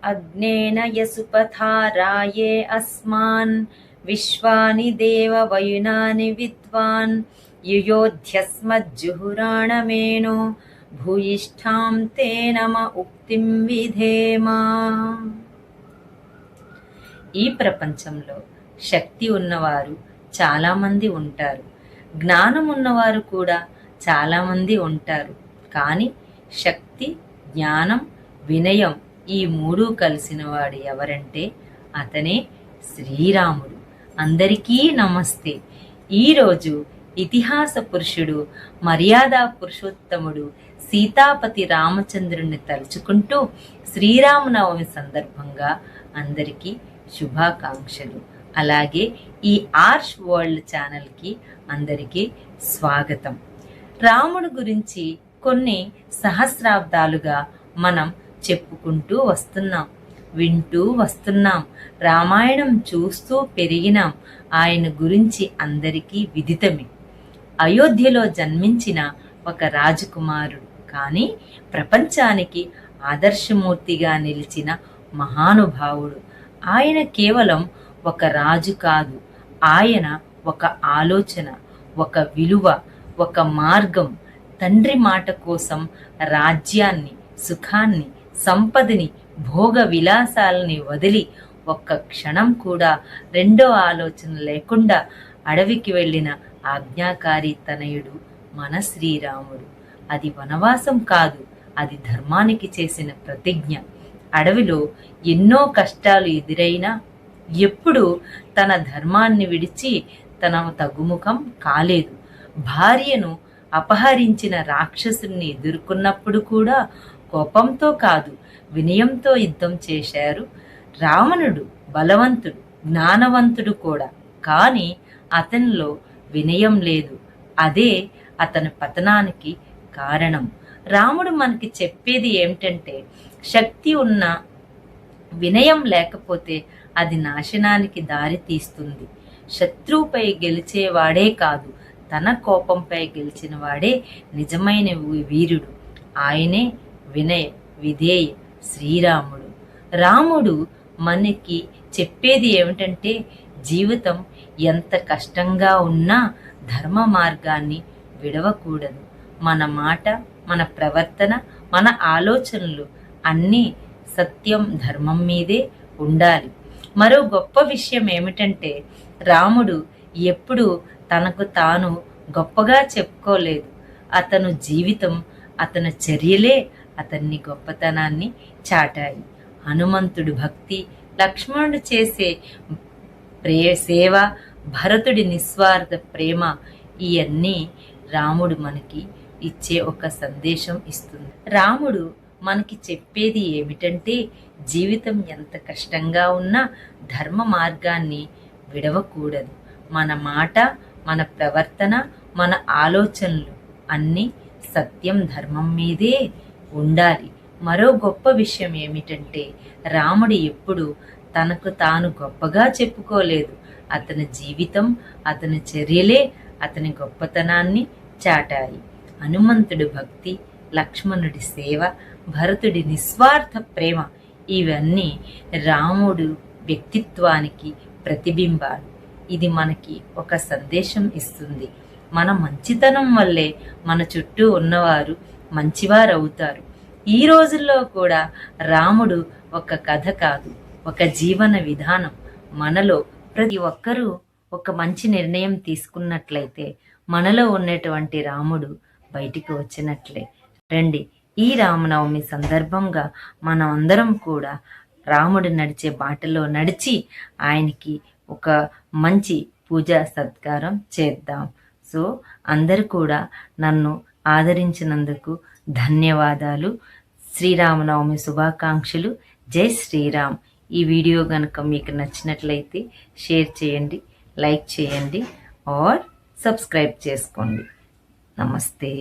అగ్నేన యసుపథారాయే అస్మాన్ విశ్వాని దేవ వయునాని విద్వాన్ యుయోధ్యస్మజ్జుహురాణమేనో భూయిష్ఠాం తే నమ ఉక్తిం విధేమా. ఈ ప్రపంచంలో శక్తి ఉన్నవారు చాలామంది ఉంటారు, జ్ఞానం ఉన్నవారు కూడా చాలామంది ఉంటారు. కానీ శక్తి, జ్ఞానం, వినయం ఈ మూడు కలిసిన వాడు ఎవరంటే అతనే శ్రీరాముడు. అందరికీ నమస్తే. ఈరోజు ఇతిహాస పురుషుడు, మర్యాదా పురుషోత్తముడు సీతాపతి రామచంద్రుణ్ణి తలుచుకుంటూ శ్రీరామనవమి సందర్భంగా అందరికీ శుభాకాంక్షలు. అలాగే ఈ ఆర్ష్ వరల్డ్ ఛానల్కి అందరికీ స్వాగతం. రాముడు గురించి కొన్ని సహస్రాబ్దాలుగా మనం చెప్పుకుంటూ వస్తున్నాం, వింటూ వస్తున్నాం, రామాయణం చూస్తూ పెరిగినాం. ఆయన గురించి అందరికీ విదితమే. అయోధ్యలో జన్మించిన ఒక రాజకుమారుడు, కానీ ప్రపంచానికి ఆదర్శమూర్తిగా నిలిచిన మహానుభావుడు. ఆయన కేవలం ఒక రాజు కాదు, ఆయన ఒక ఆలోచన, ఒక విలువ, ఒక మార్గం. తండ్రి మాట కోసం రాజ్యాన్ని, సుఖాన్ని, సంపదని, భోగ విలాసాలని వదిలి ఒక్క క్షణం కూడా రెండో ఆలోచన లేకుండా అడవికి వెళ్ళిన ఆజ్ఞాకారి తనయుడు మన శ్రీరాముడు. అది వనవాసం కాదు, అది ధర్మానికి చేసిన ప్రతిజ్ఞ. అడవిలో ఎన్నో కష్టాలు ఎదురైనా ఎప్పుడు తన ధర్మాన్ని విడిచి తన తగ్గుముఖం కాలేదు. భార్యను అపహరించిన రాక్షసుని ఎదుర్కొన్నప్పుడు కూడా కోపంతో కాదు, వినయంతో యుద్ధం చేశారు. రావణుడు బలవంతుడు, జ్ఞానవంతుడు కూడా, కానీ అతనిలో వినయం లేదు. అదే అతని పతనానికి కారణం. రాముడు మనకి చెప్పేది ఏమిటంటే, శక్తి ఉన్న వినయం లేకపోతే అది నాశనానికి దారి తీస్తుంది. శత్రువుపై గెలిచేవాడే కాదు, తన కోపంపై గెలిచిన వాడే నిజమైన వీరుడు. ఆయనే వినయ విధేయ శ్రీరాముడు. రాముడు మనకి చెప్పేది ఏమిటంటే, జీవితం ఎంత కష్టంగా ఉన్నా ధర్మ మార్గాన్ని విడవకూడదు. మన మాట, మన ప్రవర్తన, మన ఆలోచనలు అన్నీ సత్యం, ధర్మం మీదే ఉండాలి. మరో గొప్ప విషయం ఏమిటంటే, రాముడు ఎప్పుడు తనకు తాను గొప్పగా చెప్పుకోలేదు. అతను జీవితం, అతని చర్యలే అతన్ని గొప్పతనాన్ని చాటాయి. హనుమంతుడు భక్తి, లక్ష్మణుడు చేసే సేవ, భరతుడి నిస్వార్థ ప్రేమ, ఇవన్నీ రాముడు మనకి ఇచ్చే ఒక సందేశం ఇస్తుంది. రాముడు మనకి చెప్పేది ఏమిటంటే, జీవితం ఎంత కష్టంగా ఉన్నా ధర్మ మార్గాన్ని విడవకూడదు. మన మాట, మన ప్రవర్తన, మన ఆలోచనలు అన్నీ సత్యం, ధర్మం మీదే ఉండాలి. మరో గొప్ప విషయం ఏమిటంటే, రాముడు ఎప్పుడు తనకు తాను గొప్పగా చెప్పుకోలేదు. అతని జీవితం, అతని చర్యలే అతని గొప్పతనాన్ని చాటాయి. హనుమంతుడి భక్తి, లక్ష్మణుడి సేవ, భరతుడి నిస్వార్థ ప్రేమ, ఇవన్నీ రాముడు వ్యక్తిత్వానికి ప్రతిబింబాలు. ఇది మనకి ఒక సందేశం ఇస్తుంది. మన మంచితనం వల్లే మన చుట్టూ ఉన్నవారు మంచివారు అవుతారు. ఈ రోజుల్లో కూడా రాముడు ఒక కథ కాదు, ఒక జీవన విధానం. మనలో ప్రతి ఒక్కరూ ఒక మంచి నిర్ణయం తీసుకున్నట్లయితే మనలో ఉన్నటువంటి రాముడు బయటికి వచ్చినట్లే. రండి, ఈ రామనవమి సందర్భంగా మనం అందరం కూడా రాముడు నడిచే బాటలో నడిచి ఆయనకి ఒక మంచి పూజా సత్కారం చేద్దాం. సో అందరూ కూడా నన్ను ఆదరించినందుకు ధన్యవాదాలు. శ్రీరామనవమి శుభాకాంక్షలు. జై శ్రీరామ్. ఈ వీడియో కనుక మీకు నచ్చినట్లయితే షేర్ చేయండి, లైక్ చేయండి, ఆర్ సబ్స్క్రైబ్ చేసుకోండి. నమస్తే.